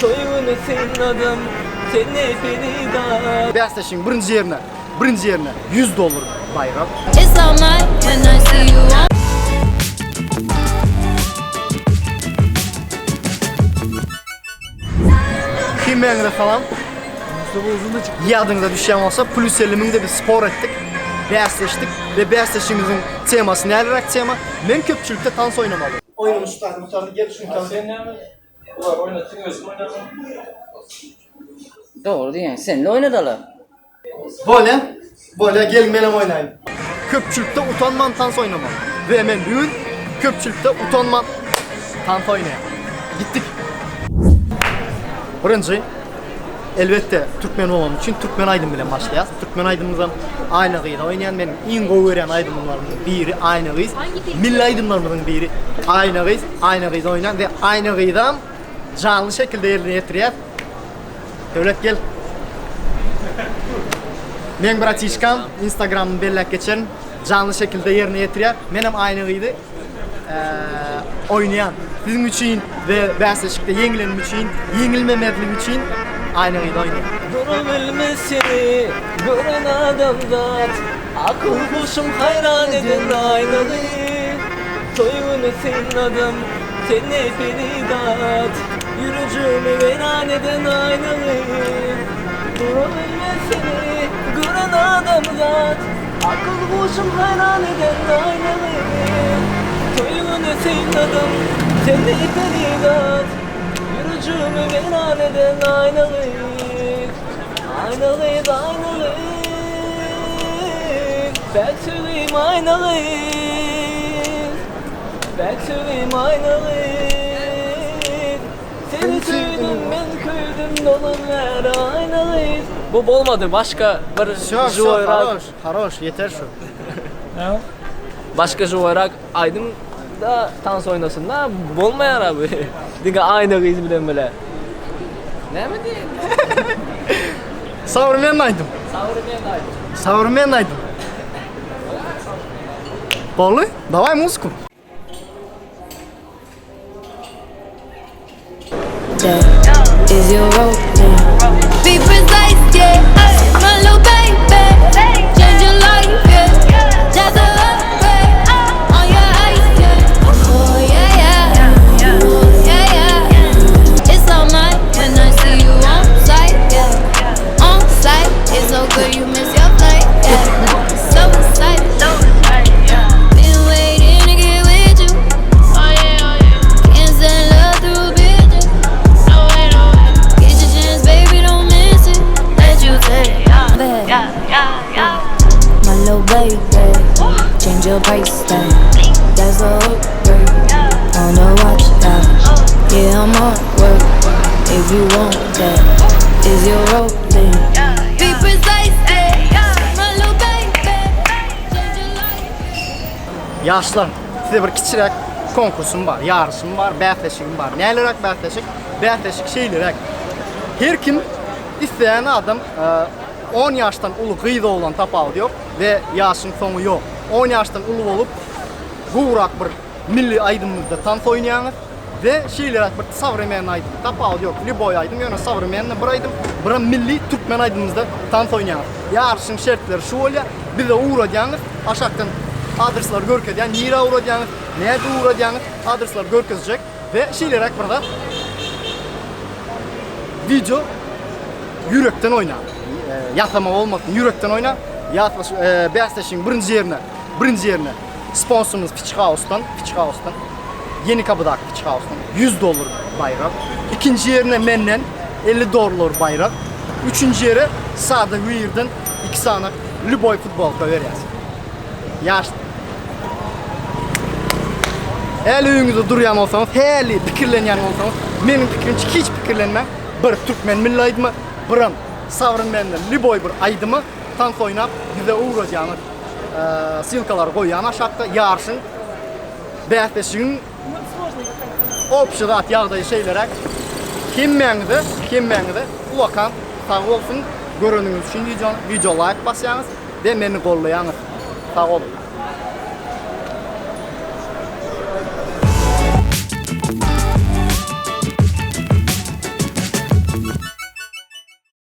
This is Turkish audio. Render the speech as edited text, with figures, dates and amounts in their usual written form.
Toyunu sıyladım seni beni da. Bärsleşiň birinji ýerine $100 bayrak. It's all mine when I see you on. Kimmeňre falan ýadyňyza düşýän bolsa plus 50 000 de bir spor etdik. Bärsleşdik ve bärsleşigimiziň temasy nälerak tema? Men köpçülükde tans oynamaly. Oýnamışlar, mutarly gel şunu kan. Sen näme? Ular oynatdyň özüm oynadym. Doğru diýen. Sen de oynadylar. Böyle gel menem oynayın. Köpçülükte utanman tans oynamalı. Ve men bugün köpçülükte utanman tans oynayalım. Gittik. Birinci, elbette Türkmen olmam için Türkmen Aydın bilen başlayas. Türkmen Aydın'ımızdan aynı gıyda oynayan benim en goýuren aydınlarımızın biri aynı gıyız. Milli aydınlarımızın biri aynı gıyız oynayan ve aynı gıydan canlı şekilde yerine getiriyat. Devlet gel. Men bratişkam Instagram'ı bellek geçerim. Canlı şekilde yerine getiriyat. Menem aynı gıydı. Oynayan. Sizin için ve bärsleşikde yeňilenim için, yeňilmemedlik için aynı gıyda oynayan. Durabilmez seni gören adam zat. Akıl kuşum hayran eden aynalı. Toyunu sıyladım seni beni dat. Yürücümü veran eden aynalı. Durabilmez seni gören adam zat. Akıl kuşum hayran eden aynalı. Toyunu sıyladım seni beni dat. Yürücümü veran eden aynalı. Aynalıyız aynalıyız. Ben söyleyeyim aynalıyız. Ben söyleyeyim aynalıyız. Seni söyledim ben köydüm dolun ver aynalıyız. Bu olmadı başka bir juvarak. Haroş, yeter şu. Başka juvarak aydım da dans oynasın da bolmayar abi. Diga aynalıyız bilen bile. Ne mi diyeyim? Savrmen aydım. Savrmen aydım. Bolly? Давай музыку. Is your rope? Be precise, yeah. My little baby, change your life, yeah. Just a upgrade on your ice, yeah. Oh yeah, yeah, oh yeah, yeah. It's all mine when I see you on site, yeah. On site, it's so good you miss your flight, yeah. So excited, been waiting to get with you. Oh yeah, can't send love through bitches. Get your chance, baby, don't miss it. Let you take it, my little baby, change your price tag. That's a upgrade on the watch tag. Yeah, I'm on work. If you want that, is your rolling? Be precise, my little baby, change your life. Yaşlar, size bir kiçirek konkursum var, yarışım var, bärsleşigim var. Nälerak bärsleşik? Bärsleşik şeýlerak. Her kim isteyen adam 10 yaştan ulu gıyda olan tapağı yok ve yaşın sonu yok. 10 yaştan ulu olup gurak bir milli aydımızda tans oynayanız ve şeýlerak bir savremen aydym tapağı yok. Liboy aydym ýöne savremenle bir aydym, bir milli Türkmen aydymyzda tans oynayanız. Yarışyň şertleri şu bolýar. Bize uğradýanyz, aşakdan adresler görkezýän, nire uğradýanyz, näde uğradýanyz adresler görkezjek ve şeýlerak burada video yürekten oyna. Yatama olmasın, yürekten oyna. Bärsleşiň birinji ýerine sponsorumuz Pitch House'dan, Yeni Kapıdak Pitch House'dan $100 bayrak. İkinci ýerine menden $50 bayrak. Üçüncü ýere Sada Weir'den 2 sanak Lüboy futbolka berýär. Yaş. Eli öňüňizde durýan bolsaňyz, heli pikirlenýän bolsaňyz, meniň pikirimçe hiç pikirlenme. Bir Türkmen milli aydymy, biram savrymenden Lüboy bir aydymy tans oynap, bize uğradýanyz silkalar goýan aşakda ýarşyň bärsleşigiň opşyrat ýagdaý şeýlerek kimmeňde ulakan sag bolsun göreniňiz üçin video like basýaňyz ve meni gollaýaňyz. Sag bolun. yeah.